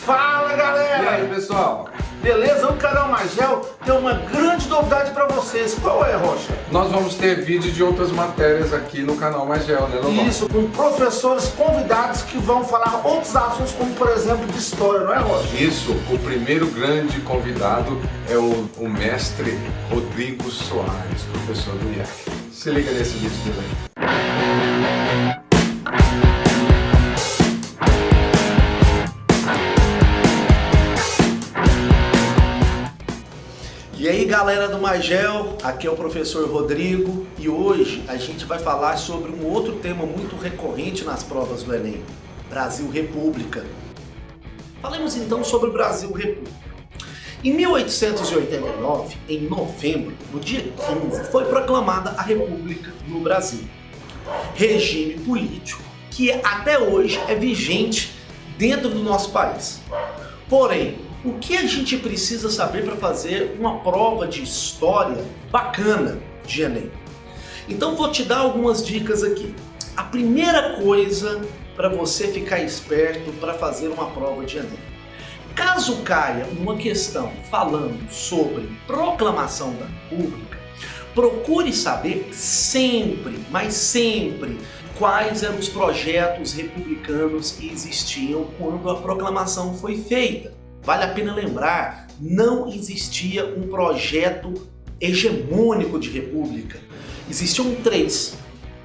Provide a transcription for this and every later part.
Fala, E galera! aí, pessoal? Beleza? O canal Magel tem uma grande novidade para vocês. Qual é, Rocha? Nós vamos ter vídeo de outras matérias aqui no canal Magel, né, Lobão? Isso, com professores convidados que vão falar outros assuntos, como por exemplo de história, não é, Rocha? Isso, o primeiro grande convidado é o mestre Rodrigo Soares, professor do IAC. Se liga nesse vídeo também. E aí, galera do Magel, aqui é o professor Rodrigo e hoje a gente vai falar sobre um outro tema muito recorrente nas provas do Enem: Brasil República. Falemos então sobre o Brasil República. Em 1889, em novembro, no dia 15, foi proclamada a República no Brasil. Regime político que até hoje é vigente dentro do nosso país. Porém, o que a gente precisa saber para fazer uma prova de história bacana de Enem? Então vou te dar algumas dicas aqui. A primeira coisa para você ficar esperto para fazer uma prova de Enem: caso caia uma questão falando sobre proclamação da República, procure saber sempre, mas sempre, quais eram os projetos republicanos que existiam quando a proclamação foi feita. Vale a pena lembrar, não existia um projeto hegemônico de república. Existiam três.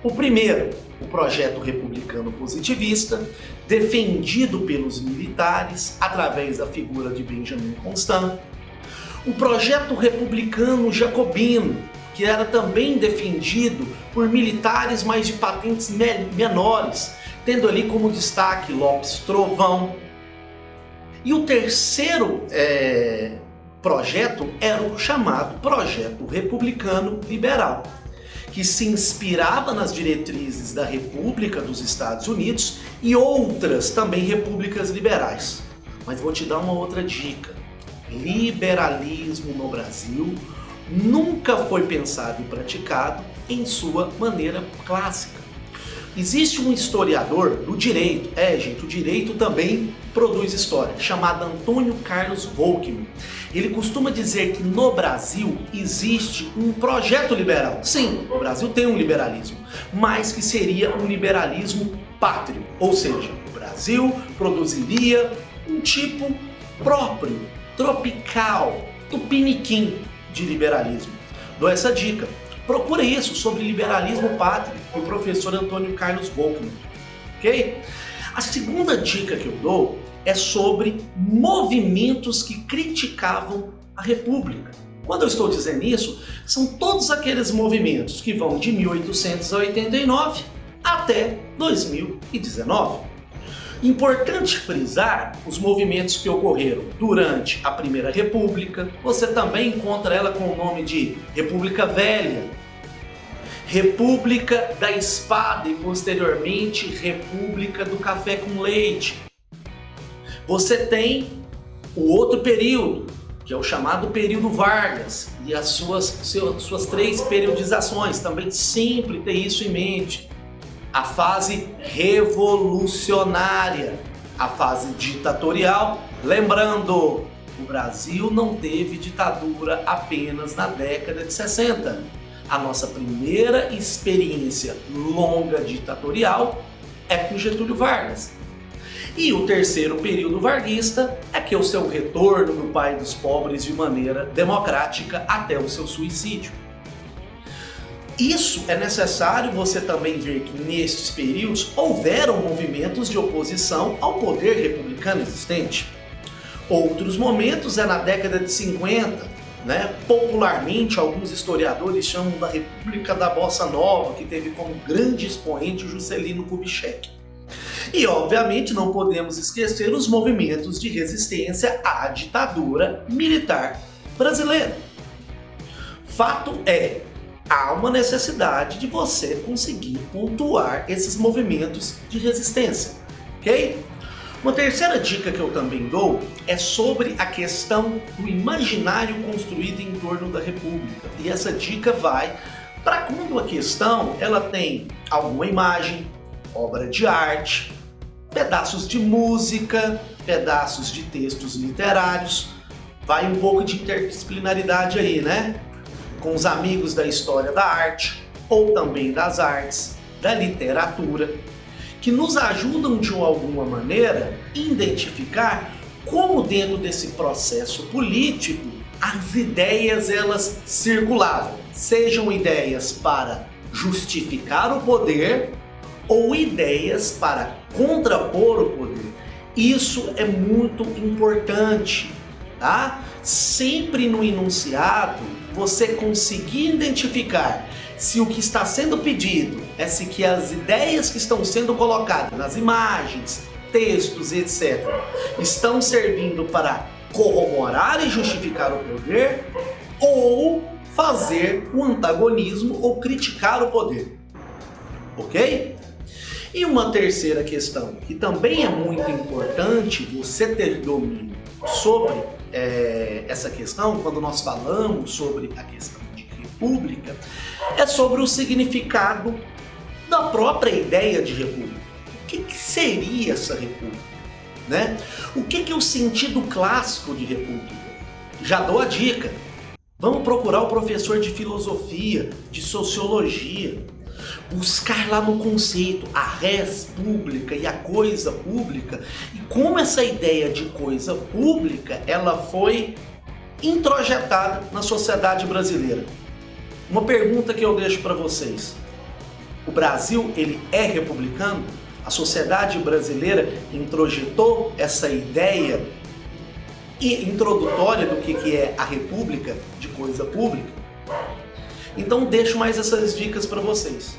O primeiro, o projeto republicano positivista, defendido pelos militares através da figura de Benjamin Constant. O projeto republicano jacobino, que era também defendido por militares, mas de patentes menores, tendo ali como destaque Lopes Trovão. E o terceiro projeto era o chamado Projeto Republicano Liberal, que se inspirava nas diretrizes da República dos Estados Unidos e outras também repúblicas liberais. Mas vou te dar uma outra dica: liberalismo no Brasil nunca foi pensado e praticado em sua maneira clássica. Existe um historiador do direito, gente, o direito também produz história, chamado Antônio Carlos Volckmann. Ele costuma dizer que no Brasil existe um projeto liberal. Sim, o Brasil tem um liberalismo, mas que seria um liberalismo pátrio. Ou seja, o Brasil produziria um tipo próprio, tropical, tupiniquim de liberalismo. Dou essa dica. Procura isso sobre liberalismo pátrio com o professor Antônio Carlos Volckmann, ok? A segunda dica que eu dou é sobre movimentos que criticavam a República. Quando eu estou dizendo isso, são todos aqueles movimentos que vão de 1889 até 2019. Importante frisar os movimentos que ocorreram durante a Primeira República. Você também encontra ela com o nome de República Velha, República da Espada e posteriormente República do Café com Leite. Você tem o outro período, que é o chamado período Vargas, e as suas três periodizações. Também sempre tem isso em mente. A fase revolucionária, a fase ditatorial. Lembrando, o Brasil não teve ditadura apenas na década de 60. A nossa primeira experiência longa ditatorial é com Getúlio Vargas. E o terceiro período varguista é que é o seu retorno do pai dos pobres de maneira democrática até o seu suicídio. Isso é necessário você também ver que nestes períodos houveram movimentos de oposição ao poder republicano existente. Outros momentos é na década de 50, popularmente alguns historiadores chamam da República da Bossa Nova, que teve como grande expoente o Juscelino Kubitschek. E obviamente não podemos esquecer os movimentos de resistência à ditadura militar brasileira. Fato é, há uma necessidade de você conseguir pontuar esses movimentos de resistência, ok? Uma terceira dica que eu também dou é sobre a questão do imaginário construído em torno da República. E essa dica vai para quando a questão ela tem alguma imagem, obra de arte, pedaços de música, pedaços de textos literários. Vai um pouco de interdisciplinaridade aí, né? Com os amigos da história da arte, ou também das artes, da literatura, que nos ajudam de alguma maneira a identificar como dentro desse processo político as ideias elas circulavam, sejam ideias para justificar o poder ou ideias para contrapor o poder. Isso é muito importante, tá? Sempre no enunciado você conseguir identificar se o que está sendo pedido é se que as ideias que estão sendo colocadas nas imagens, textos, etc., estão servindo para corroborar e justificar o poder ou fazer o antagonismo ou criticar o poder. Ok? E uma terceira questão, que também é muito importante você ter domínio sobre essa questão, quando nós falamos sobre a questão de república, é sobre o significado da própria ideia de república. O que seria essa república? Né? O que é o sentido clássico de república? Já dou a dica. Vamos procurar o professor de filosofia, de sociologia, buscar lá no conceito a res pública e a coisa pública e como essa ideia de coisa pública ela foi introjetada na sociedade brasileira. Uma pergunta que eu deixo para vocês: o Brasil ele é republicano? A sociedade brasileira introjetou essa ideia introdutória do que é a república de coisa pública? Então deixo mais essas dicas para vocês.